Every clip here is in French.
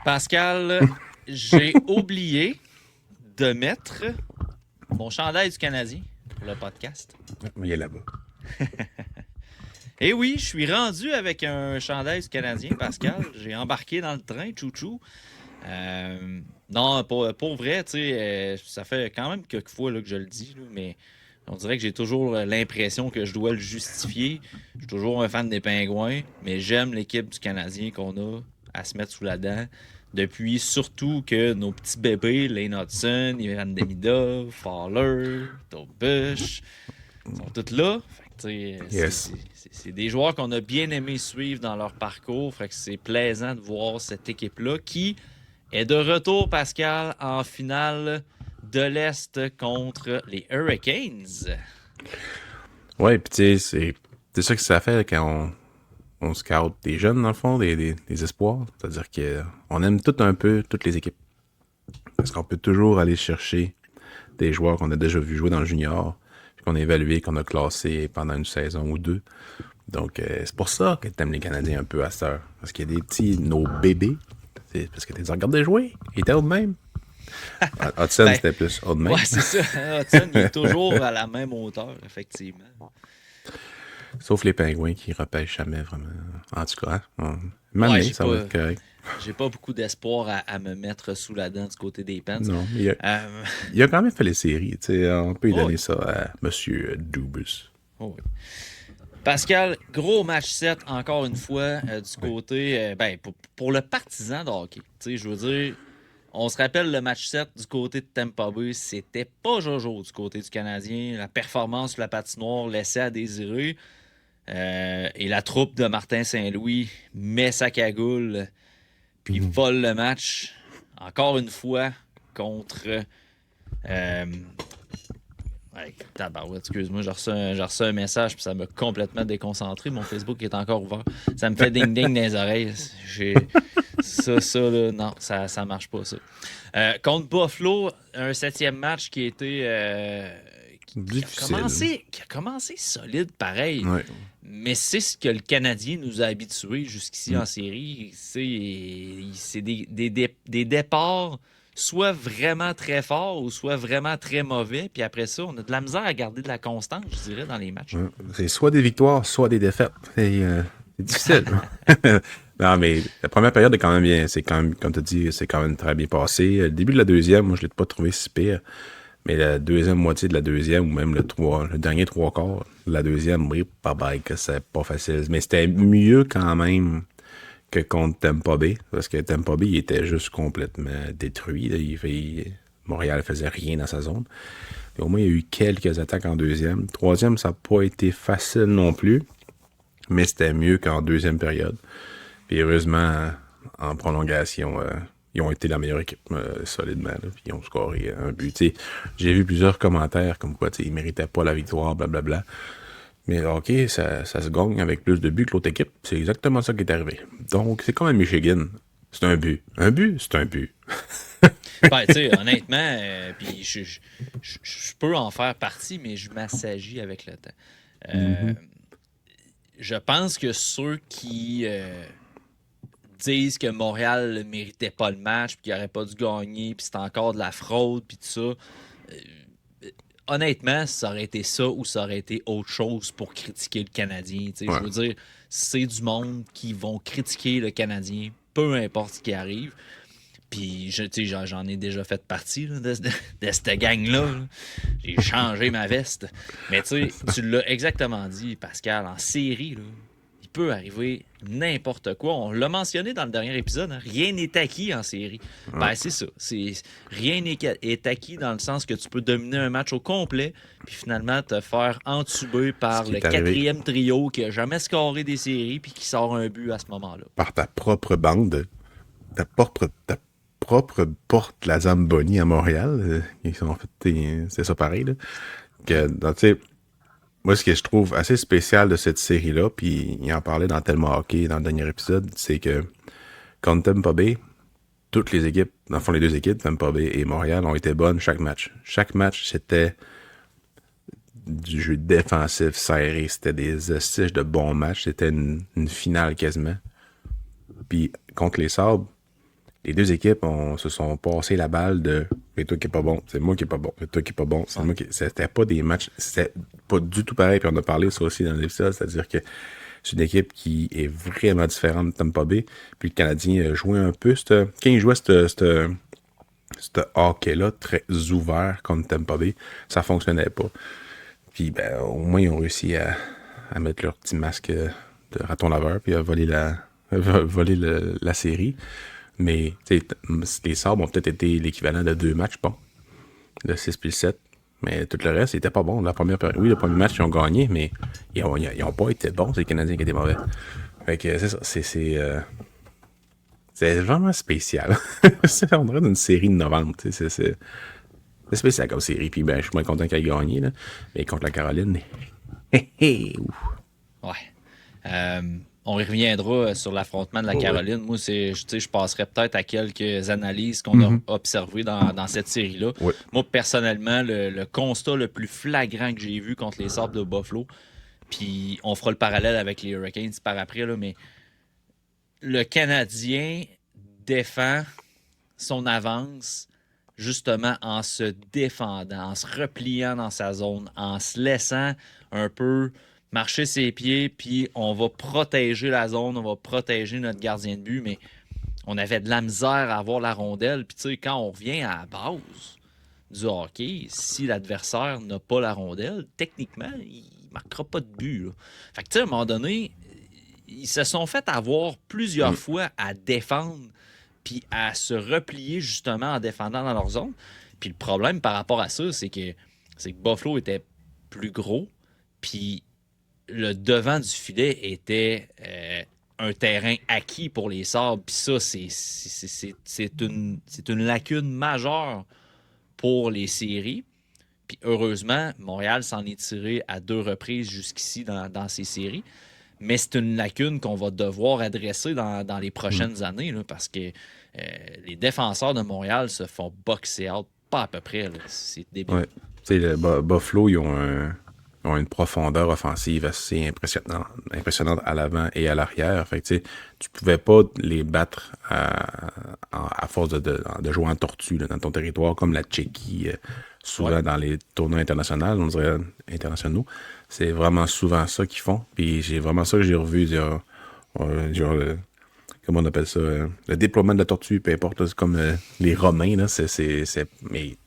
Pascal, j'ai oublié de mettre mon chandail du Canadien pour le podcast. Il est là-bas. Et oui, je suis rendu avec un chandail du Canadien, Pascal. J'ai embarqué dans le train, chouchou. Non, pour vrai, tu sais, ça fait quand même quelques fois là, que je le dis, là, mais on dirait que j'ai toujours l'impression que je dois le justifier. Je suis toujours un fan des Pingouins, mais j'aime l'équipe du Canadien qu'on a à se mettre sous la dent. Depuis surtout que nos petits bébés, Lane Hudson, Ivan Demidov, Fowler, Bush, sont tous là. Fait que, Yes. c'est des joueurs qu'on a bien aimé suivre dans leur parcours. Fait que c'est plaisant de voir cette équipe-là qui est de retour, Pascal, en finale de l'Est contre les Hurricanes. Ouais, puis tu sais, c'est ça que ça fait quand on scout des jeunes, dans le fond, des espoirs. C'est-à-dire qu'on aime tout un peu toutes les équipes. Parce qu'on peut toujours aller chercher des joueurs qu'on a déjà vu jouer dans le junior, puis qu'on a évalué, qu'on a classé pendant une saison ou deux. Donc, c'est pour ça que t'aimes les Canadiens un peu à cette heure. Parce qu'il y a des petits, nos bébés. C'est parce que tu les regardes jouer. Ils étaient haut de même. Hudson, c'était plus haut de même. Ouais, c'est ça. Hudson, il est toujours à la même hauteur, effectivement. Sauf les Pingouins qui repêchent jamais vraiment. En tout cas, maintenant, ça va être correct. J'ai pas beaucoup d'espoir à me mettre sous la dent du côté des Pens. Non, mais il a quand même fait les séries. On peut lui donner ça à M. Dubus. Oh oui. Pascal, gros match 7 encore une fois du côté pour le partisan de hockey. Je veux dire, on se rappelle le match 7 du côté de Tampa Bay, c'était pas Jojo du côté du Canadien. La performance sur la patinoire laissait à désirer. Et la troupe de Martin Saint-Louis met sa cagoule puis vole le match encore une fois contre excuse-moi, j'ai reçu un message puis ça m'a complètement déconcentré. Mon Facebook est encore ouvert. Ça me fait ding-ding dans les oreilles. Ça, là, non, ça marche pas, ça. Contre Buffalo, un 7e match qui a été... qui a commencé solide, pareil. Ouais. Mais c'est ce que le Canadien nous a habitués jusqu'ici en série. C'est des départs soit vraiment très forts ou soit vraiment très mauvais. Puis après ça, on a de la misère à garder de la constance, je dirais, dans les matchs. Ouais. C'est soit des victoires, soit des défaites. C'est difficile. Non, mais la première période est quand même bien. C'est quand même, comme tu as dit, c'est quand même très bien passé. Le début de la deuxième, moi, je ne l'ai pas trouvé si pire. Mais la deuxième moitié de la deuxième, ou même le dernier trois quarts de la deuxième, oui, que c'est pas facile. Mais c'était mieux quand même que contre Tampa Bay, parce que Tampa Bay, il était juste complètement détruit. Là. Montréal faisait rien dans sa zone. Et au moins, il y a eu quelques attaques en deuxième. Troisième, ça n'a pas été facile non plus, mais c'était mieux qu'en deuxième période. Puis heureusement, en prolongation, ils ont été la meilleure équipe solidement. Là, puis ils ont scoré un but. T'sais, j'ai vu plusieurs commentaires comme quoi ils ne méritaient pas la victoire, blablabla. Mais OK, ça se gagne avec plus de buts que l'autre équipe. C'est exactement ça qui est arrivé. Donc, c'est comme à Michigan. C'est un but. Un but, c'est un but. Ben, tu sais, honnêtement, puis je peux en faire partie, mais je m'assagis avec le temps. Je pense que ceux qui disent que Montréal ne méritait pas le match, puis qu'il n'aurait pas dû gagner, puis c'est encore de la fraude, puis tout ça. Honnêtement, ça aurait été ça ou ça aurait été autre chose pour critiquer le Canadien. Ouais. Je veux dire, c'est du monde qui vont critiquer le Canadien, peu importe ce qui arrive. Puis, j'en ai déjà fait partie là, de cette gang-là. Là. J'ai changé ma veste. Mais tu l'as exactement dit, Pascal, en série, là, il peut arriver n'importe quoi. On l'a mentionné dans le dernier épisode, hein, rien n'est acquis en série. Ben, c'est ça. Rien n'est acquis dans le sens que tu peux dominer un match au complet puis finalement te faire entuber par le quatrième trio qui n'a jamais scoré des séries puis qui sort un but à ce moment-là. Par ta propre bande, ta propre porte la Zamboni à Montréal. En fait, c'est ça pareil. Là. Moi, ce que je trouve assez spécial de cette série-là, puis il en parlait dans Tellement Hockey dans le dernier épisode, c'est que contre Tampa Bay, toutes les équipes, dans le fond les deux équipes, Tampa Bay et Montréal, ont été bonnes chaque match. Chaque match, c'était du jeu défensif serré. C'était des assises de bons matchs. C'était une finale quasiment. Puis contre les Sabres, les deux équipes se sont passé la balle de c'est toi qui est pas bon, c'est moi qui est pas bon, c'est toi qui est pas bon, c'est moi qui. C'était pas des matchs, c'était pas du tout pareil, puis on a parlé ça aussi dans l'épisode, c'est-à-dire que c'est une équipe qui est vraiment différente de Tampa Bay, puis le Canadien a joué un peu, quand il jouait ce hockey-là très ouvert contre Tampa Bay, ça fonctionnait pas. Puis ben, au moins ils ont réussi à mettre leur petit masque de raton laveur, puis à voler la série. Mais les Sabres ont peut-être été l'équivalent de 2 matchs, bon. Le 6 puis le 7. Mais tout le reste, c'était pas bon. Oui, le premier match, ils ont gagné, mais ils ont pas été bons, c'est les Canadiens qui étaient mauvais. Fait que c'est ça. C'est vraiment spécial. On dirait d'une série de novembre. C'est spécial comme série. Puis ben, je suis moins content qu'elle ait gagné. Là. Mais contre la Caroline. Ouais. On y reviendra sur l'affrontement de la Caroline. Moi, je passerais peut-être à quelques analyses qu'on a observées dans cette série-là. Ouais. Moi, personnellement, le constat le plus flagrant que j'ai vu contre les Sabres de Buffalo, puis on fera le parallèle avec les Hurricanes par après, là, mais le Canadien défend son avance justement en se défendant, en se repliant dans sa zone, en se laissant un peu marcher ses pieds, puis on va protéger la zone, on va protéger notre gardien de but, mais on avait de la misère à avoir la rondelle. Puis tu sais, quand on revient à la base du hockey, si l'adversaire n'a pas la rondelle, techniquement, il ne marquera pas de but. Là. Fait que tu sais, à un moment donné, ils se sont fait avoir plusieurs fois à défendre puis à se replier justement en défendant dans leur zone. Puis le problème par rapport à ça, c'est que Buffalo était plus gros, puis le devant du filet était un terrain acquis pour les Sabres. Puis ça, c'est une lacune majeure pour les séries. Puis heureusement, Montréal s'en est tiré à 2 reprises jusqu'ici dans ces séries. Mais c'est une lacune qu'on va devoir adresser dans les prochaines années, là, parce que les défenseurs de Montréal se font boxer out pas à peu près. Là. C'est débile. Ouais. Tu sais, Buffalo, ils ont une profondeur offensive assez impressionnante à l'avant et à l'arrière. Fait que, tu pouvais pas les battre à force de jouer en tortue là, dans ton territoire, comme la Tchéquie, souvent dans les tournois internationaux, on dirait internationaux. C'est vraiment souvent ça qu'ils font. Puis j'ai vraiment ça que j'ai revu, genre comment on appelle ça, le déploiement de la tortue, peu importe, là, c'est comme les Romains, là, mais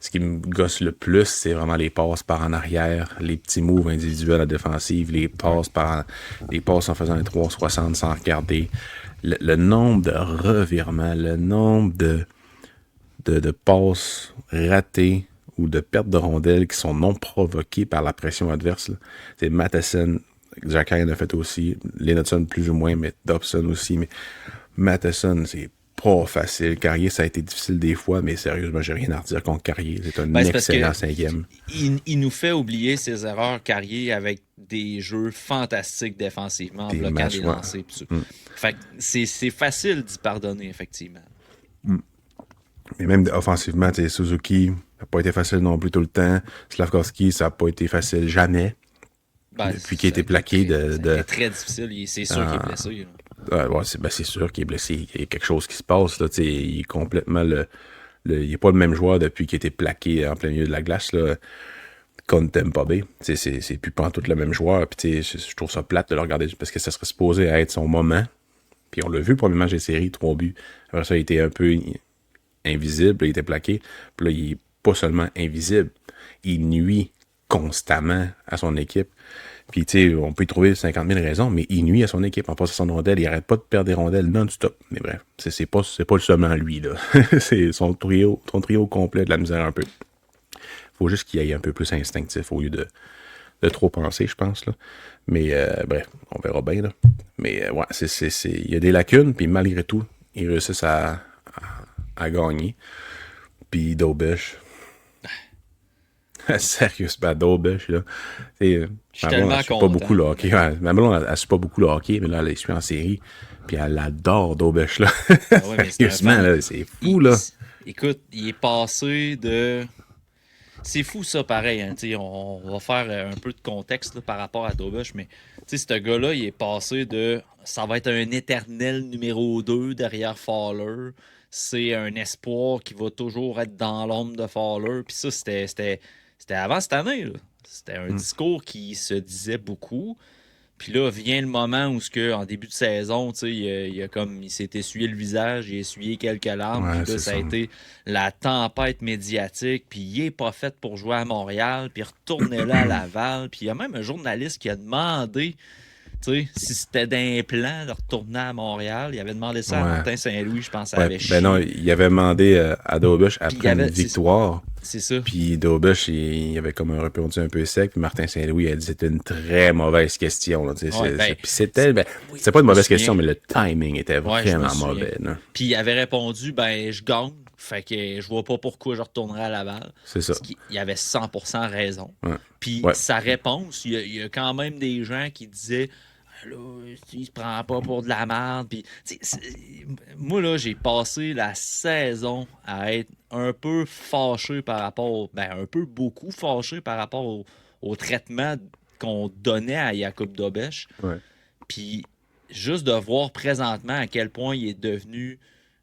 ce qui me gosse le plus, c'est vraiment les passes par en arrière, les petits moves individuels à la défensive, les passes en faisant un 360 sans regarder. Le nombre de revirements, le nombre de passes ratées ou de pertes de rondelles qui sont non provoquées par la pression adverse. Là. C'est Matheson, Jack Ryan a fait aussi, Linnetson plus ou moins, mais Dobson aussi. Mais Matheson, c'est pas facile. Carrier, ça a été difficile des fois, mais sérieusement, j'ai rien à redire contre Carrier. C'est un excellent cinquième. Il nous fait oublier ses erreurs, Carrier, avec des jeux fantastiques défensivement, en bloquant des lancers. Fait que c'est facile d'y pardonner, effectivement. Mais même offensivement, Suzuki, ça n'a pas été facile non plus tout le temps. Slavkovski, ça n'a pas été facile jamais. Depuis qu'il a été plaqué C'est très difficile. C'est sûr qu'il est blessé. C'est sûr qu'il est blessé. Il y a quelque chose qui se passe. Là, il est complètement il n'est pas le même joueur depuis qu'il a été plaqué en plein milieu de la glace là, contre Tampa Bay. C'est plus pantoute le même joueur. Puis je trouve ça plate de le regarder parce que ça serait supposé être son moment. Puis on l'a vu le premier match des séries, 3 buts. Après ça, il était un peu invisible. Il était plaqué. Puis là, il est pas seulement invisible. Il nuit constamment à son équipe. Puis, tu sais, on peut y trouver 50 000 raisons, mais il nuit à son équipe en passant son rondelle. Il arrête pas de perdre des rondelles non-stop. Mais bref, c'est pas seulement lui, là. C'est son trio complet de la misère un peu. Faut juste qu'il aille un peu plus instinctif au lieu de trop penser, je pense, là. Mais, bref, on verra bien, là. Mais, ouais, il y a des lacunes, puis malgré tout, ils réussissent à gagner. Puis, Dobeš. Sérieusement, Dobeš, là. Je suis tellement content. Pas beaucoup le hockey. Ouais, ma blonde, elle suit pas beaucoup le hockey, mais là, elle suit en série. Puis elle adore Dobeš, là. Ouais, Sérieusement, là, c'est fou, là. Écoute, il est passé de c'est fou ça, pareil. Hein, on va faire un peu de contexte là, par rapport à Dobush, mais ce gars-là, il est passé de ça va être un éternel numéro 2 derrière Fowler. C'est un espoir qui va toujours être dans l'ombre de Fowler. Puis ça, c'était avant cette année. Là. C'était un discours qui se disait beaucoup. Puis là, vient le moment où, en début de saison, il s'est essuyé le visage, il a essuyé quelques larmes. Ouais, Puis là, ça a été la tempête médiatique. Puis il est pas fait pour jouer à Montréal. Puis il retournait là à Laval. Puis il y a même un journaliste qui a demandé si c'était d'un plan de retourner à Montréal. Il avait demandé ça à Martin Saint-Louis, je pense, ça avait chié. Ben non, il avait demandé à Dobush après une victoire. C'est ça. Puis Dobush, il avait comme un répondu un peu sec. Puis Martin Saint-Louis a dit c'était une très mauvaise question. Là, puis c'était pas une mauvaise question, mais le timing était vraiment mauvais. Là. Puis il avait répondu je gagne. Fait que je vois pas pourquoi je retournerais à Laval. C'est ça. Parce qu'il avait 100% raison. Ouais. Puis sa réponse, il y a quand même des gens qui disaient là, il se prend pas pour de la merde. Puis, moi, là, j'ai passé la saison à être un peu fâché par rapport, un peu beaucoup fâché par rapport au traitement qu'on donnait à Jakub Dobeš. Ouais. Puis, juste de voir présentement à quel point il est devenu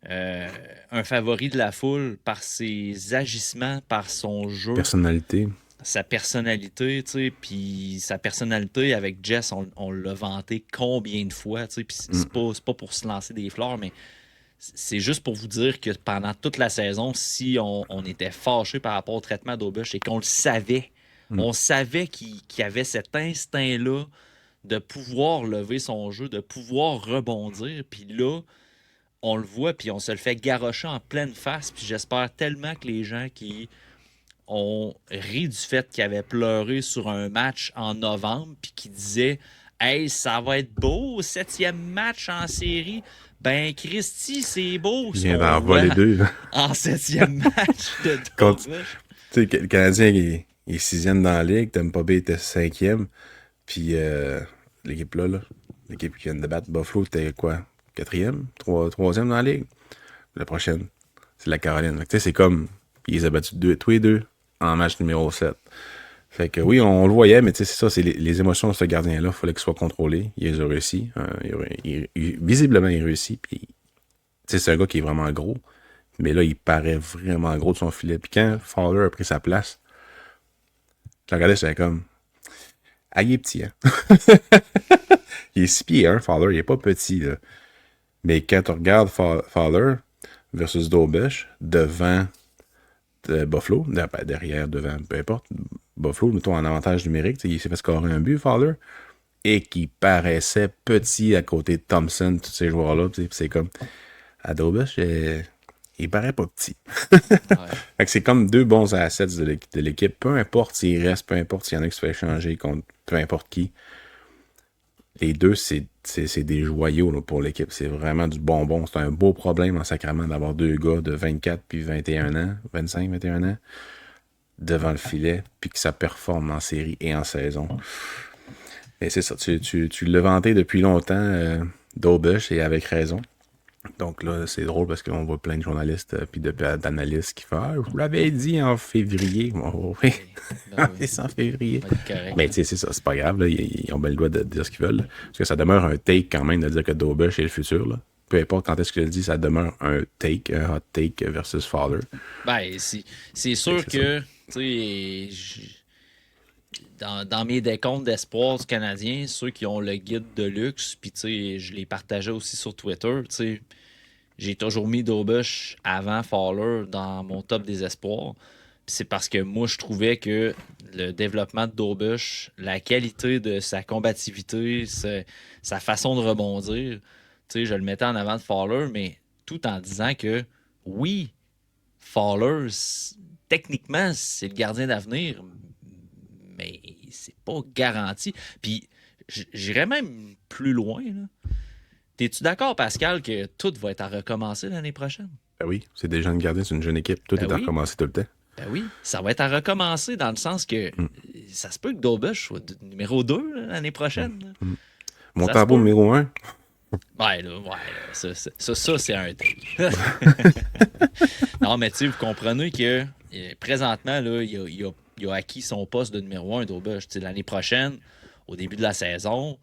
un favori de la foule par ses agissements, par son jeu. Personnalité. Sa personnalité, tu sais, puis sa personnalité avec Jess, on l'a vanté combien de fois, tu sais, puis c'est pas pour se lancer des fleurs, mais c'est juste pour vous dire que pendant toute la saison, si on était fâché par rapport au traitement d'Aubush et qu'on le savait, on savait qu'il avait cet instinct-là de pouvoir lever son jeu, de pouvoir rebondir, puis là, on le voit, puis on se le fait garrocher en pleine face, puis j'espère tellement que les gens qui ont ri du fait qu'il avait pleuré sur un match en novembre puis qu'il disait « Hey, ça va être beau, 7e match en série. » Ben, Christy, c'est beau. Il vient d'en voir les deux. En 7e match de Tu sais, le Canadien il est 6e dans la ligue, Tampa Bay était 5e, puis l'équipe là, l'équipe qui vient de battre Buffalo, était quoi? 4e? 3e dans la ligue? La prochaine, c'est la Caroline. Tu sais, c'est comme, ils les ont battus tous les deux en match numéro 7. Fait que oui, on le voyait, mais tu sais, c'est ça, c'est les émotions de ce gardien-là, il fallait qu'il soit contrôlé. Il les a réussi. Visiblement, il réussit. Puis, tu sais, c'est un gars qui est vraiment gros. Mais là, il paraît vraiment gros de son filet. Puis quand Fowler a pris sa place, je regardais, j'étais comme, ah, il est petit, hein. Il est 6 pieds 1, Fowler, il est pas petit, là. Mais quand tu regardes Fowler versus Dobush, devant Buffalo, derrière, devant, peu importe, Buffalo, mettons en avantage numérique, il s'est fait scorer un but, Fowler, et qui paraissait petit à côté de Thompson, tous ces joueurs-là. C'est comme, à Dobush, il paraît pas petit. Fait que c'est comme deux bons assets de l'équipe. Peu importe s'il reste, peu importe s'il y en a qui se fait échanger contre peu importe qui. Les deux, c'est des joyaux là, pour l'équipe. C'est vraiment du bonbon. C'est un beau problème en sacrament d'avoir deux gars de 24 puis 21 ans, 25, 21 ans, devant le filet, puis que ça performe en série et en saison. Et c'est ça. Tu l'as vanté depuis longtemps, Dobush, et avec raison. Donc là, c'est drôle parce qu'on voit plein de journalistes puis d'analystes qui font « Ah, je vous l'avais dit en février. » Oui, c'est en février. Mais tu sais, c'est ça, c'est pas grave. Là, ils ont bien le droit de dire ce qu'ils veulent. Là. Parce que ça demeure un take quand même de dire que Dobush est le futur. Là. Peu importe quand est-ce que je le dis, ça demeure un hot take versus Fowler. Ben, c'est sûr que, tu sais, dans mes décomptes d'espoir du Canadien, ceux qui ont le guide de luxe, puis tu sais, je les partageais aussi sur Twitter, tu sais, j'ai toujours mis Dobush avant Fowler dans mon top des espoirs. Puis c'est parce que moi, je trouvais que le développement de Dobush, la qualité de sa combativité, sa façon de rebondir, tu sais, je le mettais en avant de Fowler, mais tout en disant que oui, Fowler, techniquement, c'est le gardien d'avenir, mais c'est pas garanti. Puis j'irais même plus loin, là. T'es-tu d'accord, Pascal, que tout va être à recommencer l'année prochaine? Ben oui, c'est des jeunes gardiens, c'est une jeune équipe. Tout est à recommencer tout le temps. Ben oui, ça va être à recommencer dans le sens que ça se peut que Dobush soit numéro 2 l'année prochaine. Montembeault numéro 1. Ouais, ça c'est un take. Non, mais tu sais, vous comprenez que présentement, là, il a acquis son poste de numéro 1 d'Aubush. L'année prochaine, au début de la saison,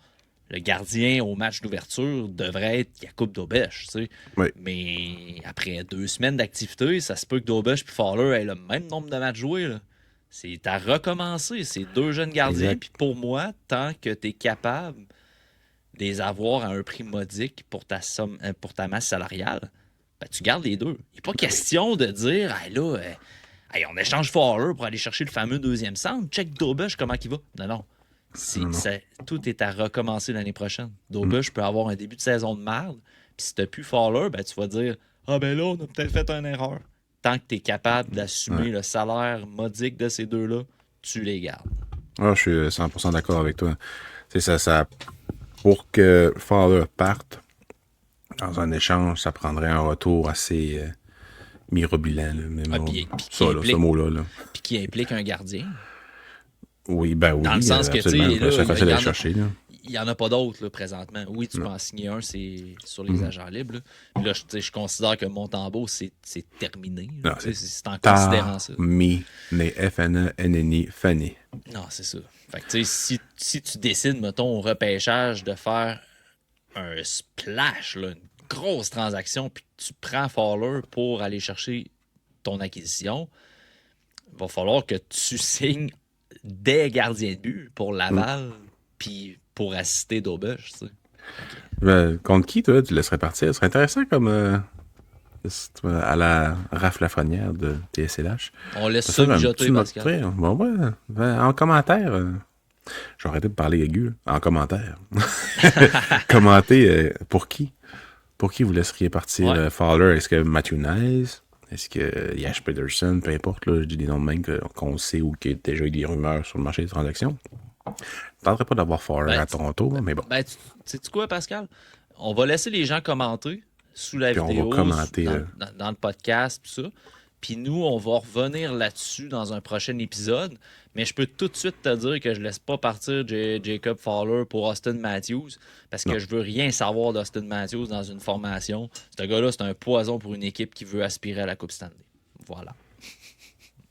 le gardien au match d'ouverture devrait être Jakub Dobeš. Oui. Mais après 2 semaines d'activité, ça se peut que Dobeš et Fowler aient le même nombre de matchs joués. Là. C'est à recommencer. C'est 2 jeunes gardiens. Puis pour moi, tant que tu es capable de les avoir à un prix modique pour ta masse salariale, ben, tu gardes les deux. Il n'est pas question de dire hey, là, on échange Fowler pour aller chercher le fameux deuxième centre. Check Dobeš, comment il va. Non. Tout est à recommencer l'année prochaine. Dobeš peut avoir un début de saison de merde. Puis si tu n'as plus Fowler, ben, tu vas dire ah ben là, on a peut-être fait une erreur. Tant que tu es capable d'assumer le salaire modique de ces deux-là, tu les gardes. Ah, je suis 100% d'accord avec toi. C'est ça, pour que Fowler parte, dans un échange, ça prendrait un retour assez mirobolant. Ce mot-là. Là. Puis qui implique un gardien. Oui, ben oui. Dans le sens que, tu sais, c'est facile à chercher. Il n'y en a pas d'autres là, présentement. Oui, tu peux en signer un, c'est sur les agents libres. Là. Puis là, je considère que Montembeault, c'est terminé. Là, c'est en considérant ça. F-N-E-N-N-I, Fanny. Non, c'est ça. Fait que, tu sais, si tu décides, mettons, au repêchage de faire un splash, là, une grosse transaction, puis tu prends Fowler pour aller chercher ton acquisition, il va falloir que tu signes des gardiens de but pour Laval, puis pour assister Dobeš, tu sais. Ben, contre qui, toi, tu laisserais partir? Ce serait intéressant comme à la Raph Lafrenière de TSLH. On laisse ça mijoter, Pascal. Bon, ouais. En commentaire, j'ai arrêté de parler aigu. En commentaire. Commentez pour qui? Pour qui vous laisseriez partir Fowler? Est-ce que Matthew Nice? Est-ce que Yash Pedersen? Peu importe, là, je dis des noms de même qu'on sait ou qu'il y a déjà eu des rumeurs sur le marché des transactions. Je ne tenterais pas d'avoir Fowler à Toronto, mais bon. Ben, tu sais quoi, Pascal? On va laisser les gens commenter sous la vidéo, on va commenter, dans le podcast, tout ça. Puis nous, on va revenir là-dessus dans un prochain épisode. Mais je peux tout de suite te dire que je laisse pas partir Jacob Fowler pour Austin Matthews parce que je veux rien savoir d'Austin Matthews dans une formation. Ce gars-là, c'est un poison pour une équipe qui veut aspirer à la Coupe Stanley. Voilà.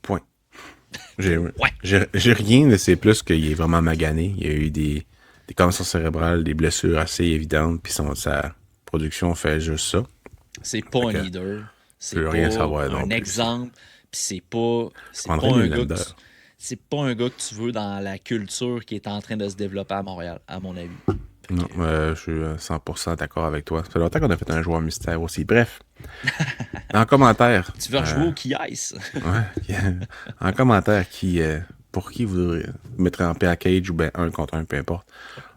Point. J'ai rien de c'est plus qu'il est vraiment magané. Il y a eu des commotions cérébrales, des blessures assez évidentes, puis sa production fait juste ça. C'est pas un leader. C'est pas rien savoir un exemple. Puis c'est pas un gars c'est pas un gars que tu veux dans la culture qui est en train de se développer à Montréal, à mon avis. Non, je suis 100% d'accord avec toi. Ça fait longtemps qu'on a fait un joueur mystère aussi. Bref, en commentaire... Tu veux rejouer au Kies? Ouais, en commentaire, pour qui vous mettrez en package ou bien 1 contre 1, peu importe.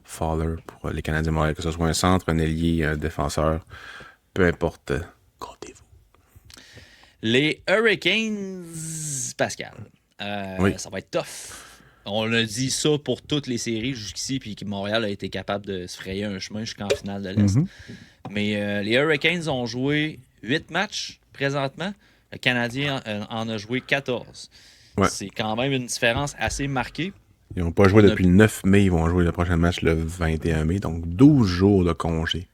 Fowler pour les Canadiens de Montréal, que ce soit un centre, un ailier, un défenseur, peu importe, comptez-vous. Les Hurricanes, Pascal, ça va être tough. On a dit ça pour toutes les séries jusqu'ici, puis que Montréal a été capable de se frayer un chemin jusqu'en finale de l'Est. Mais les Hurricanes ont joué 8 matchs présentement. Le Canadien en a joué 14. Ouais. C'est quand même une différence assez marquée. Ils n'ont pas joué depuis le 9 mai. Ils vont jouer le prochain match le 21 mai. Donc 12 jours de congé.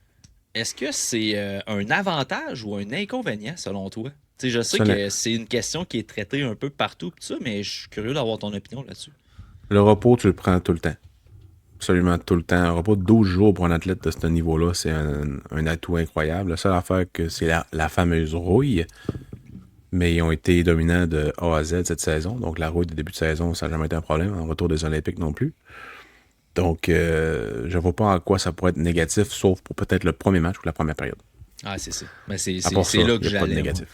Est-ce que c'est un avantage ou un inconvénient selon toi? T'sais, je sais que c'est une question qui est traitée un peu partout, ça, mais je suis curieux d'avoir ton opinion là-dessus. Le repos, tu le prends tout le temps. Absolument tout le temps. Un repos de 12 jours pour un athlète de ce niveau-là, c'est un atout incroyable. La seule affaire, c'est la fameuse rouille. Mais ils ont été dominants de A à Z cette saison. Donc la rouille de début de saison, ça n'a jamais été un problème. En retour des Olympiques non plus. Donc je ne vois pas en quoi ça pourrait être négatif, sauf pour peut-être le premier match ou la première période. Ah, c'est ça. Mais c'est là que j'allais. Négatif.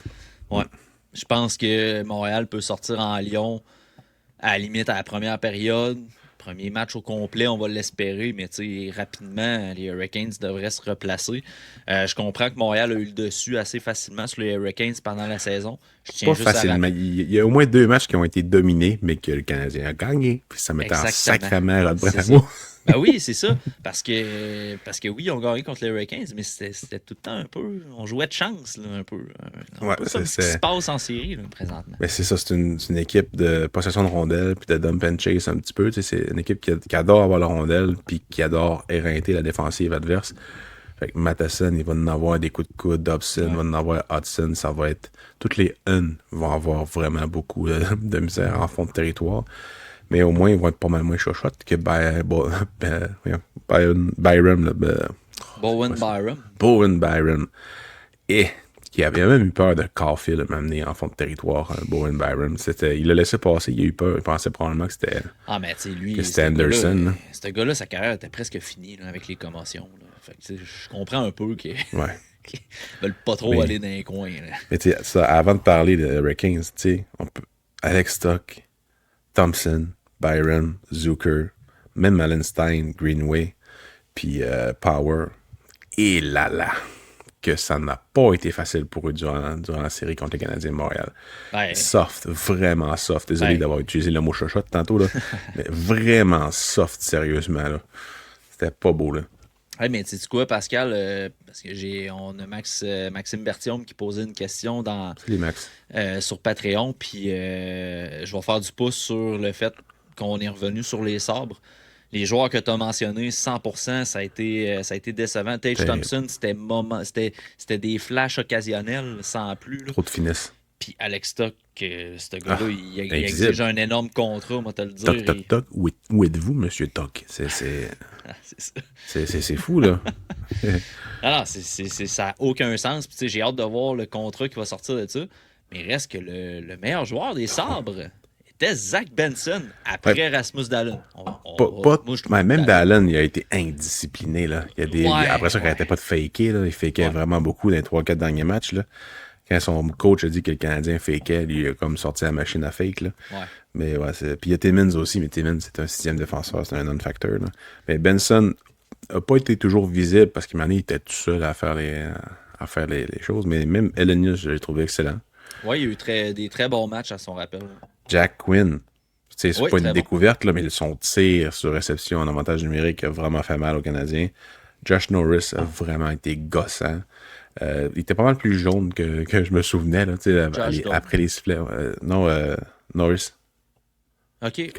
Ouais. Je pense que Montréal peut sortir en Lyon à la limite à la première période. Premier match au complet, on va l'espérer, mais rapidement, les Hurricanes devraient se replacer. Je comprends que Montréal a eu le dessus assez facilement sur les Hurricanes pendant la saison. Pas facilement. Il y a au moins 2 matchs qui ont été dominés, mais que le Canadien a gagné. Puis ça mettait en sacrament à bravo. Ben oui, c'est ça. Parce que oui, ils ont gagné contre les Hurricanes, mais c'était tout le temps un peu... On jouait de chance, là, un peu. Peu comme ce qui se passe en série, là, présentement. Ben c'est ça, c'est une équipe de possession de rondelles puis de dump and chase un petit peu. C'est une équipe qui adore avoir la rondelle puis qui adore éreinter la défensive adverse. Fait que Matheson, il va en avoir des coups de coude, Dobson va en avoir Hudson, ça va être... Toutes les N vont avoir vraiment beaucoup de misère en fond de territoire. Mais au moins, ils vont être pas mal moins chochottes que Byram. Bowen Byram. Et qui avait même eu peur de Caulfield m'amener en fond de territoire, Bowen Byram. Il l'a laissé passer, il a eu peur, il pensait probablement que c'était... Ah, mais tu sais, lui, c'était Anderson. Ce gars-là, sa carrière était presque finie là, avec les commotions. Là. Fait que je comprends un peu qu'ils veulent pas trop aller dans les coins. Là. Mais tu sais, ça, avant de parler de Hurricanes, tu sais, Alex Stock, Thompson, Byram, Zucker, même Malenstein, Greenway, puis Power. Et là, que ça n'a pas été facile pour eux durant la série contre les Canadiens de Montréal. Ouais. Soft, vraiment soft. Désolé d'avoir utilisé le mot chochotte tantôt, là. Mais vraiment soft, sérieusement, là. C'était pas beau, là. Ouais, mais tu sais quoi, Pascal? Parce que on a Maxime Berthiaume qui posait une question Salut, Max. sur Patreon, puis je vais faire du pouce sur le fait qu'on est revenu sur les sabres. Les joueurs que tu as mentionnés, 100%, ça a été décevant. Tage Thompson, c'était des flashs occasionnels, sans plus. Là. Trop de finesse. Puis Alex Stock, ce gars-là, il exige un énorme contrat, on va te le dire. Toc. Où êtes-vous, monsieur Toc? C'est ça. C'est fou, là. Non, ça n'a aucun sens. Puis, j'ai hâte de voir le contrat qui va sortir de ça. Mais il reste que le meilleur joueur des sabres était Zach Benson après Rasmus Dahlin. Même Dahlin, il a été indiscipliné. Là. Après ça, quand il n'arrêtait pas de faker, là, il fakait vraiment beaucoup dans les 3-4 derniers matchs. Là. Quand son coach a dit que le Canadien fakait, lui, il a comme sorti la machine à fake. Là. Mais puis il y a Timmins aussi, mais Timmins, c'est un 6e défenseur, c'est un non-factor. Là. Mais Benson n'a pas été toujours visible parce qu'il était tout seul à faire les choses. Mais même Elenius, je l'ai trouvé excellent. Oui, il y a eu des très bons matchs à son rappel. Jack Quinn, c'est pas une découverte, là, mais son tir sur réception en avantage numérique a vraiment fait mal aux Canadiens. Josh Norris a vraiment été gossant. Il était pas mal plus jaune que je me souvenais là, après les sifflets. Norris. OK.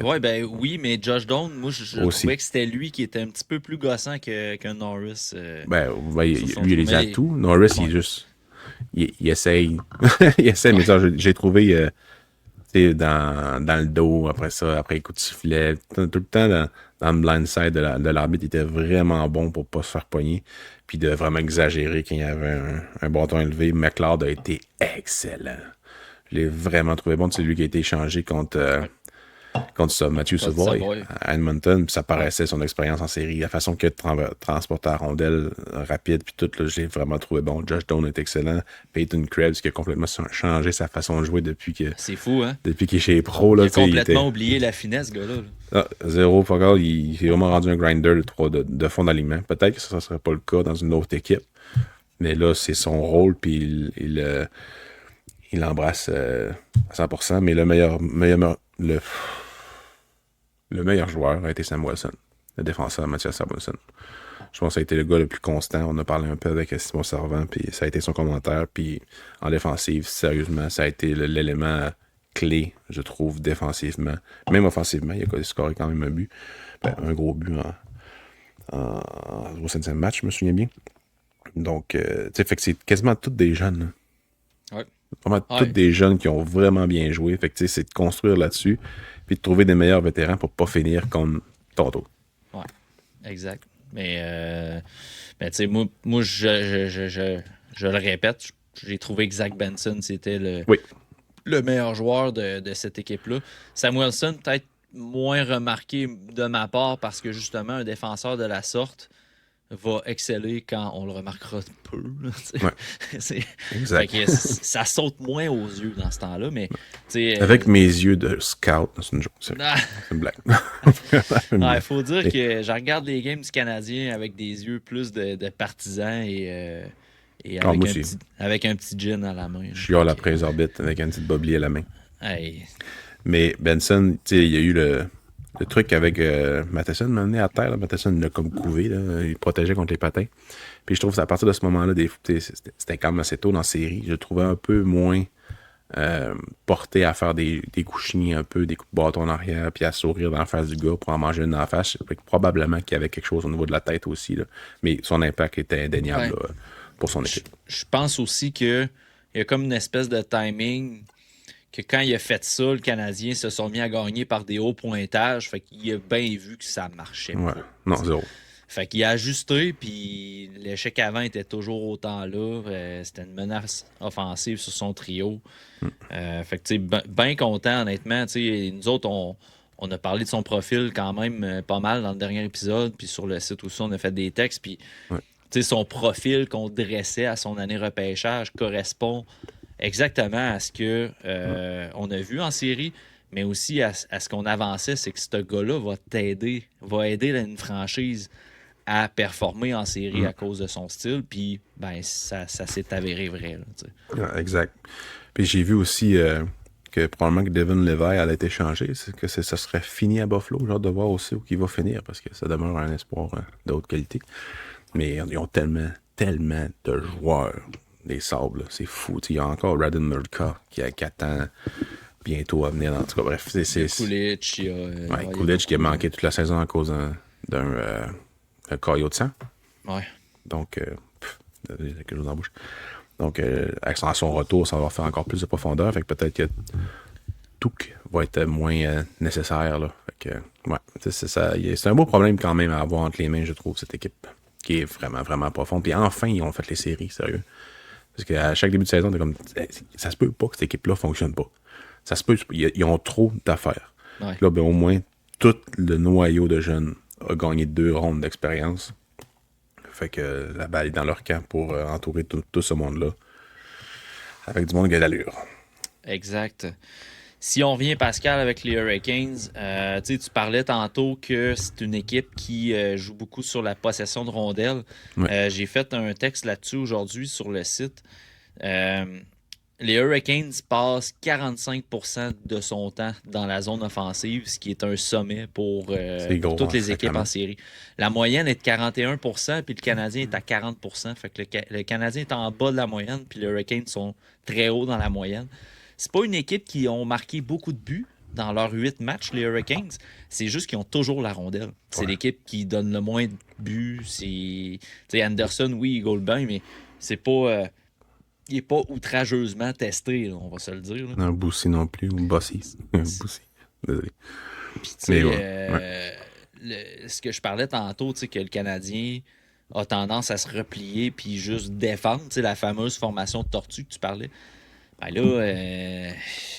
Oui, mais Josh Doan, moi, je trouvais que c'était lui qui était un petit peu plus gossant que Norris. Lui, il les a tout. Norris, il est juste... Il essaye. Il essaye, mais j'ai trouvé dans le dos, après les coups de sifflet, tout le temps dans le blind side de l'arbitre, il était vraiment bon pour pas se faire pogner, puis de vraiment exagérer quand il y avait un bâton élevé. McLeod a été excellent. Je l'ai vraiment trouvé bon. C'est lui qui a été échangé contre Matthew Savoy à Edmonton, puis ça paraissait son expérience en série, la façon qu'il transportait la rondelle rapide, puis tout, là, j'ai vraiment trouvé bon. Josh Doan est excellent. Peyton Krebs qui a complètement changé sa façon de jouer depuis que... C'est fou, hein? Depuis qu'il est chez les pros. Là, il a complètement oublié la finesse, ce gars-là. Zéro, fuck all, il est vraiment rendu un grinder de fond d'alignement. Peut-être que ça ne serait pas le cas dans une autre équipe, mais là, c'est son rôle, puis il l'embrasse à 100%, mais le meilleur joueur a été Sam Wilson, le défenseur Mathias Samuelsson. Je pense que ça a été le gars le plus constant. On a parlé un peu avec Simon Servant, puis ça a été son commentaire. Puis en défensive, sérieusement, ça a été l'élément clé, je trouve, défensivement. Même offensivement, il a scoré quand même un but. Un gros but au 5e match, je me souviens bien. Donc, tu sais, fait que c'est quasiment tous des jeunes. Ouais. Vraiment tous des jeunes qui ont vraiment bien joué. Fait que, tu sais, c'est de construire là-dessus, puis de trouver des meilleurs vétérans pour pas finir comme Toronto. Ouais, exact. Mais tu sais, moi je le répète, j'ai trouvé que Zach Benson, c'était le meilleur joueur de cette équipe-là. Samuelsson, peut-être moins remarqué de ma part parce que justement, un défenseur de la sorte va exceller quand on le remarquera peu. Là, exact. Fait que ça saute moins aux yeux dans ce temps-là. Mais, avec mes yeux de scout, c'est une joke. C'est une blague. Il faut dire que je regarde les games du Canadien avec des yeux plus de partisans et avec un petit gin à la main. Je chiale après les orbites avec un petit bobli à la main. Hey. Mais Benson, il y a eu le truc avec Matheson m'a amené à terre. Là. Matheson l'a comme couvé. Là. Il protégeait contre les patins. Puis je trouve qu'à partir de ce moment-là, c'était quand même assez tôt dans la série. Je le trouvais un peu moins porté à faire des coups chignés un peu, des coups de bâton en arrière, puis à sourire dans la face du gars pour en manger une en face. Fait que probablement qu'il y avait quelque chose au niveau de la tête aussi. Là. Mais son impact était indéniable là, pour son équipe. Je pense aussi qu'il y a comme une espèce de timing que quand il a fait ça, le Canadien se sont mis à gagner par des hauts pointages. Fait qu'il a bien vu que ça marchait pas. Non, zéro. Fait qu'il a ajusté, puis l'échec avant était toujours autant là. C'était une menace offensive sur son trio. Fait que, tu sais, bien content, honnêtement. Nous autres, on a parlé de son profil quand même pas mal dans le dernier épisode, puis sur le site aussi, on a fait des textes, puis son profil qu'on dressait à son année repêchage correspond exactement à ce que on a vu en série, mais aussi à ce qu'on avançait, c'est que ce gars-là va aider une franchise à performer en série à cause de son style, puis ben ça s'est avéré vrai. Là, exact. Puis j'ai vu aussi que probablement que Devin Levi allait être échangé, c'est que ça serait fini à Buffalo. J'ai hâte de voir aussi où il va finir, parce que ça demeure un espoir de haute qualité. Mais ils ont tellement de joueurs, les Sabres, là. C'est fou. Il y a encore Radin Murka qui attend bientôt à venir. En tout cas, bref. Kulich, Kulich qui a manqué toute la saison à cause d'un caillot de sang. Ouais. Donc, quelque chose dans la bouche. Donc, avec son retour, ça va faire encore plus de profondeur. Fait que peut-être que Touk va être moins nécessaire. Là. Fait que, ouais, c'est un beau problème quand même à avoir entre les mains, je trouve, cette équipe, qui est vraiment, vraiment profonde. Puis enfin, ils ont fait les séries, sérieux. Parce qu'à chaque début de saison, t'es comme, ça se peut pas que cette équipe-là fonctionne pas. Ça se peut, ils ont trop d'affaires. Ouais. Là, ben, au moins, tout le noyau de jeunes a gagné 2 rondes d'expérience. Fait que la balle est dans leur camp pour entourer tout ce monde-là. Avec du monde qui a l'allure. Exact. Si on revient, Pascal, avec les Hurricanes, tu parlais tantôt que c'est une équipe qui joue beaucoup sur la possession de rondelles. Ouais. J'ai fait un texte là-dessus aujourd'hui sur le site. Les Hurricanes passent 45% de son temps dans la zone offensive, ce qui est un sommet pour toutes les équipes en série. La moyenne est de 41%, puis le Canadien est à 40%. Fait que le Canadien est en bas de la moyenne, puis les Hurricanes sont très hauts dans la moyenne. C'est pas une équipe qui ont marqué beaucoup de buts dans leurs 8 matchs, les Hurricanes. C'est juste qu'ils ont toujours la rondelle. C'est l'équipe qui donne le moins de buts. C'est Anderson, oui, il goal bien, mais c'est pas... il n'est pas outrageusement testé, là, on va se le dire. Un Boussi non plus, ou Bossy. Boussi. Désolé. Puis, tu sais, ce que je parlais tantôt, tu sais, que le Canadien a tendance à se replier puis juste défendre, tu sais, la fameuse formation de tortue que tu parlais. Ben là,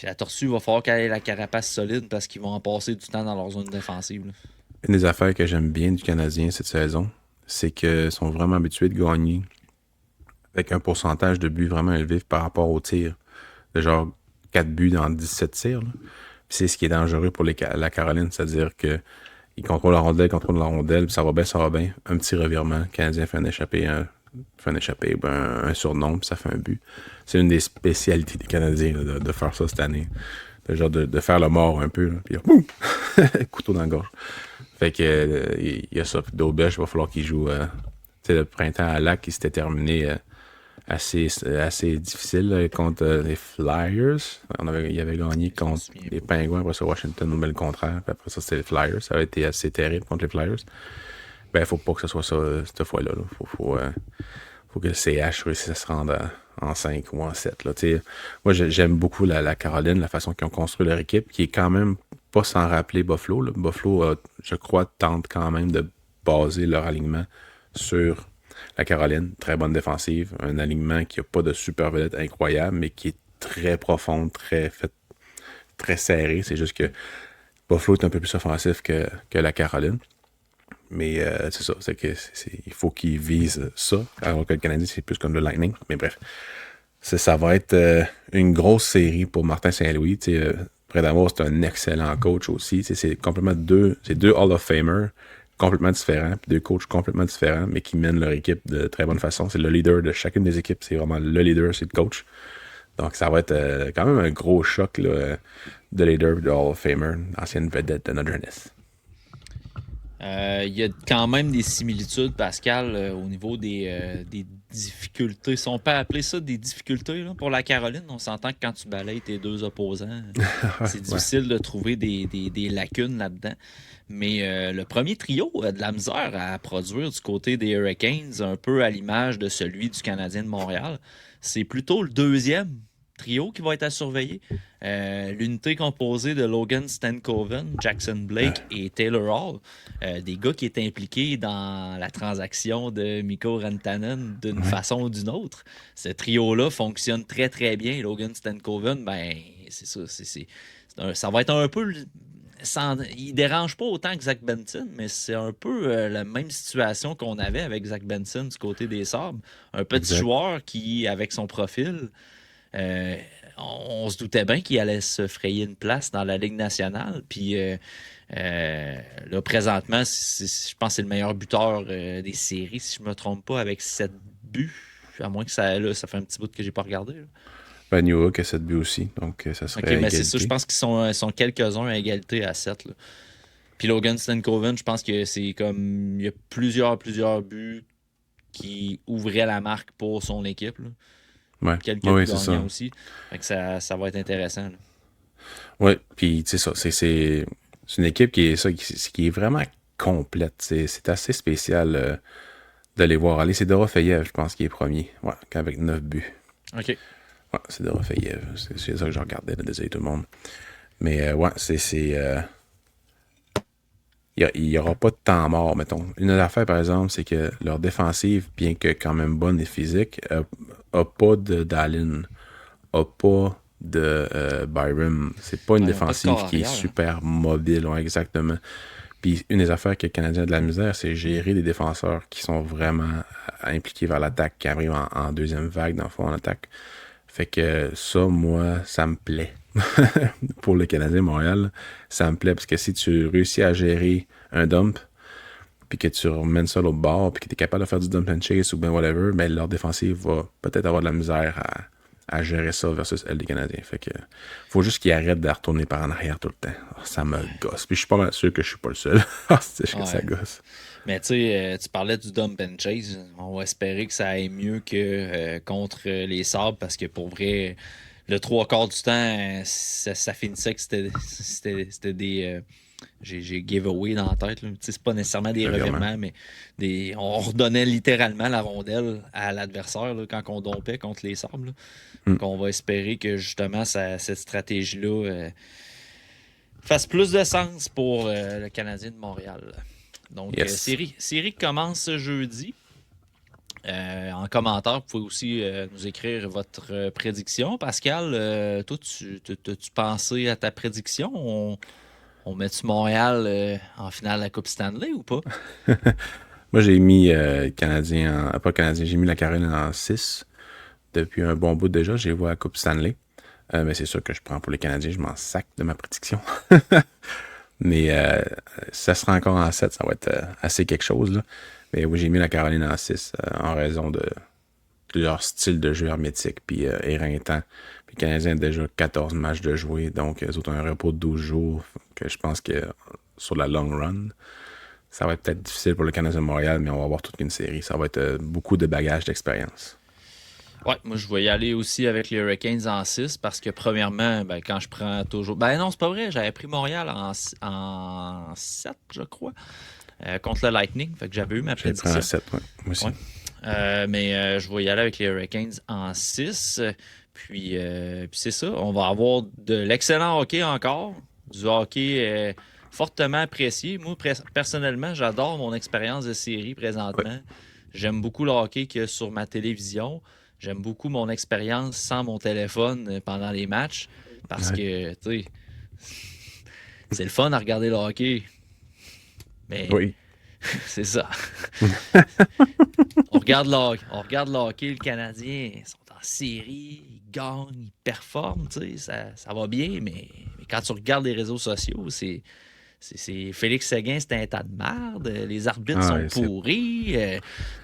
la tortue va falloir qu'elle ait la carapace solide parce qu'ils vont en passer du temps dans leur zone défensive. Là. Une des affaires que j'aime bien du Canadien cette saison, c'est qu'ils sont vraiment habitués de gagner avec un pourcentage de buts vraiment élevé par rapport aux tirs. De genre 4 buts dans 17 tirs. Là. Puis c'est ce qui est dangereux pour la Caroline, c'est-à-dire qu'ils contrôlent la rondelle, puis ça va bien. Un petit revirement, le Canadien fait un échappé, un surnombre, puis ça fait un but. C'est une des spécialités des Canadiens là, de faire ça cette année. Genre de faire le mort un peu, là, puis boum! Couteau dans la gorge. Fait que il y a ça. Puis d'Aubeche, il va falloir qu'il joue. Le printemps à Lac qui s'était terminé assez difficile là, contre les Flyers. Il avait gagné contre les Pingouins, après ça Washington, mais le contraire. Puis après ça, c'était les Flyers. Ça a été assez terrible contre les Flyers. Ben, faut pas que ce soit ça cette fois-là. Là. Faut que le CH réussisse à se rendre en 5 ou en 7. Là. Moi, j'aime beaucoup la Caroline, la façon qu'ils ont construit leur équipe, qui est quand même pas sans rappeler Buffalo. Là. Buffalo, je crois, tente quand même de baser leur alignement sur la Caroline. Très bonne défensive. Un alignement qui n'a pas de super vedette incroyable, mais qui est très profonde, très serré. C'est juste que Buffalo est un peu plus offensif que la Caroline. Mais c'est ça, il faut qu'ils visent ça. Alors que le Canadien, c'est plus comme le Lightning. Mais bref, ça va être une grosse série pour Martin Saint-Louis. Près d'avoir, c'est un excellent coach aussi. C'est complètement deux Hall of Famers complètement différents, puis 2 coachs complètement différents, mais qui mènent leur équipe de très bonne façon. C'est le leader de chacune des équipes. C'est vraiment le leader, c'est le coach. Donc, ça va être quand même un gros choc là, de leader de Hall of Famer, ancienne vedette de notre jeunesse. Il y a quand même des similitudes, Pascal, au niveau des difficultés. Si on peut appeler ça des difficultés là, pour la Caroline, on s'entend que quand tu balayes tes deux opposants, c'est difficile de trouver des lacunes là-dedans. Mais le premier trio a de la misère à produire du côté des Hurricanes, un peu à l'image de celui du Canadien de Montréal. C'est plutôt le deuxième trio qui va être à surveiller. L'unité composée de Logan Stankoven, Jackson Blake et Taylor Hall, des gars qui étaient impliqués dans la transaction de Mikko Rantanen d'une façon ou d'une autre. Ce trio-là fonctionne très très bien. Logan Stankoven, ben c'est ça, ça va être un peu... il dérange pas autant que Zach Benson, mais c'est un peu la même situation qu'on avait avec Zach Benson du côté des Sabres. Un petit joueur qui, avec son profil... on se doutait bien qu'il allait se frayer une place dans la Ligue nationale. Puis là, présentement, je pense que c'est le meilleur buteur des séries, si je ne me trompe pas, avec 7 buts. À moins que ça fait un petit bout que j'ai pas regardé. Ben, New York a 7 buts aussi, donc ça serait OK, mais c'est ça, je pense qu'ils sont quelques-uns à égalité à 7. Là. Puis Logan Stankoven, je pense que c'est comme... Il y a plusieurs buts qui ouvraient la marque pour son équipe. Là. Quelques gagnants aussi. Fait que ça va être intéressant. Oui, puis tu sais ça, c'est une équipe qui est vraiment complète. C'est assez spécial de les voir aller. C'est Dorofeyev, je pense, qui est premier, avec 9 buts. OK. Ouais, c'est Dorofeyev. C'est ça que je regardais, là, désolé tout le monde. Mais il n'y aura pas de temps mort, mettons. Une autre affaire, par exemple, c'est que leur défensive, bien que quand même bonne et physique, a pas de Dallin, a pas de Byram. C'est pas une défensive qui est super mobile, exactement. Puis une des affaires que le Canadien a de la misère, c'est gérer des défenseurs qui sont vraiment impliqués vers l'attaque, qui arrivent en deuxième vague, dans le fond, en attaque. Fait que ça, moi, ça me plaît. Pour le Canadien Montréal, ça me plaît parce que si tu réussis à gérer un dump, puis que tu remènes ça l'autre bord, puis que tu es capable de faire du dump and chase ou ben whatever, ben leur défensive va peut-être avoir de la misère à gérer ça versus elle des Canadiens. Fait que faut juste qu'ils arrêtent de retourner par en arrière tout le temps. Ça me gosse. Puis je suis pas mal sûr que je suis pas le seul. C'est que ça gosse. Mais tu sais, tu parlais du dump and chase. On va espérer que ça aille mieux que contre les Sabres parce que pour vrai, le 3/4 du temps, ça finissait que c'était des... j'ai giveaway dans la tête. C'est pas nécessairement des revirements, mais on redonnait littéralement la rondelle à l'adversaire là, quand on dompait contre les Sabres. Donc on va espérer que justement cette stratégie-là fasse plus de sens pour le Canadien de Montréal. Donc, série qui commence ce jeudi. En commentaire, vous pouvez aussi nous écrire votre prédiction. Pascal, toi, tu pensé à ta prédiction? On met-tu Montréal en finale de la Coupe Stanley ou pas? Moi, j'ai mis Canadien, pas Canadien, j'ai mis la Caroline en 6. Depuis un bon bout déjà, j'ai vu la Coupe Stanley. Mais c'est sûr que je prends pour les Canadiens, je m'en sac de ma prédiction. Mais ça sera encore en 7, ça va être assez quelque chose. Là. Mais oui, j'ai mis la Caroline en 6 en raison de leur style de jeu hermétique puis éreintant. Puis les Canadiens ont déjà 14 matchs de jouer, donc ils ont un repos de 12 jours. Que je pense que sur la long run, ça va être peut-être difficile pour le Canadien de Montréal, mais on va avoir toute une série. Ça va être beaucoup de bagages d'expérience. Ouais, moi je vais y aller aussi avec les Hurricanes en 6 parce que premièrement, quand je prends toujours... Ben non, c'est pas vrai, j'avais pris Montréal en 7, je crois, contre le Lightning, fait que j'avais eu ma prédiction. J'ai pris en 7, ouais, moi aussi. Ouais. Mais je vais y aller avec les Hurricanes en 6, puis c'est ça, on va avoir de l'excellent hockey encore, du hockey fortement apprécié. Moi, personnellement, j'adore mon expérience de série présentement. Ouais. J'aime beaucoup le hockey qu'il y a sur ma télévision. J'aime beaucoup mon expérience sans mon téléphone pendant les matchs parce que, tu sais, c'est le fun à regarder le hockey. Mais c'est ça. on regarde le hockey, le Canadien, ils sont en série, ils gagnent, ils performent, tu sais, ça va bien, mais quand tu regardes les réseaux sociaux, c'est Félix Séguin, c'est un tas de merde. Les arbitres sont pourris.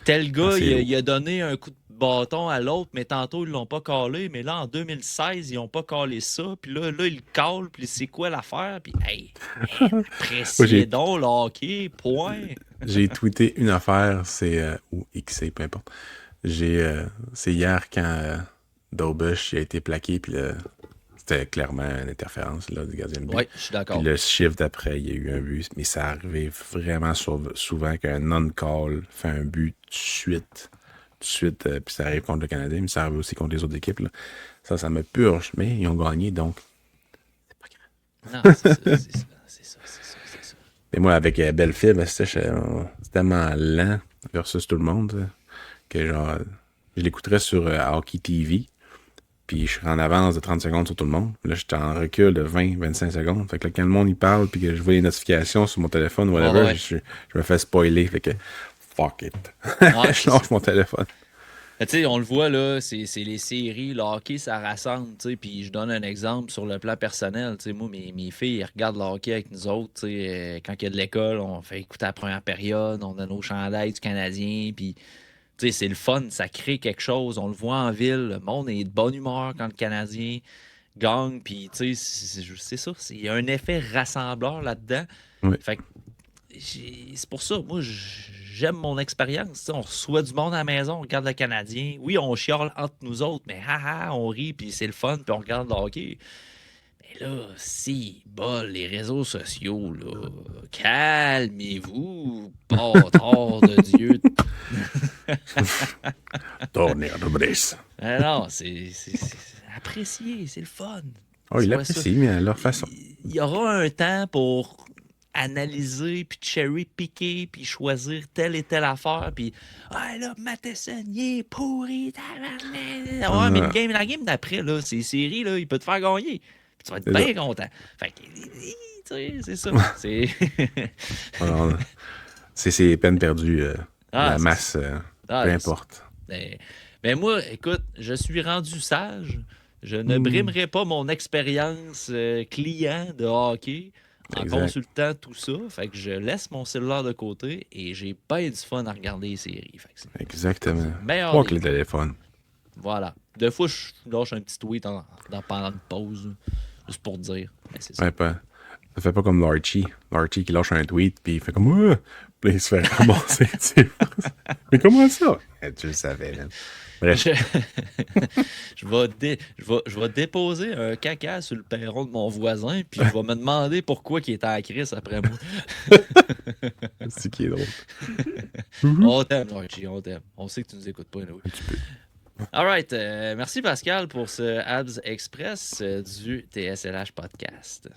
Tel gars, il a donné un coup de bâton à l'autre, mais tantôt, ils l'ont pas calé. Mais là, en 2016, ils ont pas calé ça. Puis là, ils le calent. Puis c'est quoi l'affaire? Puis, hey, appréciez donc le hockey, point. J'ai tweeté une affaire, ou XC, peu importe. C'est hier quand Daubush a été plaqué, puis c'était clairement une interférence là, du gardien de but. Oui, je suis d'accord. Puis le shift d'après, il y a eu un but, mais ça arrive vraiment souvent qu'un non-call fait un but tout de suite, puis ça arrive contre le Canadien, mais ça arrive aussi contre les autres équipes. Là. Ça me purge, mais ils ont gagné, donc c'est pas grave. Non, c'est ça. Mais moi, avec Belfield, c'est tellement lent versus tout le monde que genre, je l'écouterais sur Hockey TV, puis je suis en avance de 30 secondes sur tout le monde. Là, je suis en recul de 20-25 secondes. Fait que là, quand le monde il parle, puis que je vois les notifications sur mon téléphone, whatever, je me fais spoiler. Fait que, fuck it. Je lâche mon téléphone. Tu sais, on le voit, là, c'est les séries, le hockey, ça rassemble, tu sais, puis je donne un exemple sur le plan personnel, tu sais, moi, mes filles, elles regardent le hockey avec nous autres, tu sais, quand il y a de l'école, on fait écouter la première période, on a nos chandails du Canadien, puis, tu sais, c'est le fun, ça crée quelque chose, on le voit en ville, le monde est de bonne humeur quand le Canadien gagne, puis, tu sais, c'est ça, il y a un effet rassembleur là-dedans, fait que c'est pour ça, moi, j'aime mon expérience. On reçoit du monde à la maison, on regarde le Canadien. Oui, on chiale entre nous autres, mais on rit, puis c'est le fun, puis on regarde le hockey. Mais là, si, les réseaux sociaux, là, calmez-vous, bâtard de Dieu. Tournir de brise. Non, c'est apprécié, c'est le fun. Oh, il l'apprécie, mais à leur façon. Il y aura un temps pour analyser, puis cherry-picker, puis choisir telle et telle affaire, puis là, Matheson, il est pourri. Ouais, mais la game d'après, là, c'est série, là, il peut te faire gagner. Puis tu vas être bien content. Fait que, c'est ça. C'est peine perdue. La masse, peu importe. Mais moi, écoute, je suis rendu sage. Je ne brimerai pas mon expérience client de hockey en consultant tout ça. Fait que je laisse mon cellulaire de côté et j'ai pas du fun à regarder les séries. Fait que exactement. Pas que le téléphone. Voilà. Deux fois, je lâche un petit tweet pendant une pause, juste pour dire. Mais c'est ça. Ouais, ça fait pas comme Larchie. Larchie qui lâche un tweet, puis il fait comme puis il se fait ramasser. Mais comment ça? Tu le savais, man. Bref. Je vais déposer un caca sur le perron de mon voisin, puis je vais me demander pourquoi il est en crise après moi. C'est qui est drôle. On t'aime, Archie, on t'aime. On sait que tu nous écoutes pas, nous. Un petit peu. All right. Merci, Pascal, pour ce Abs Express du TSLH Podcast.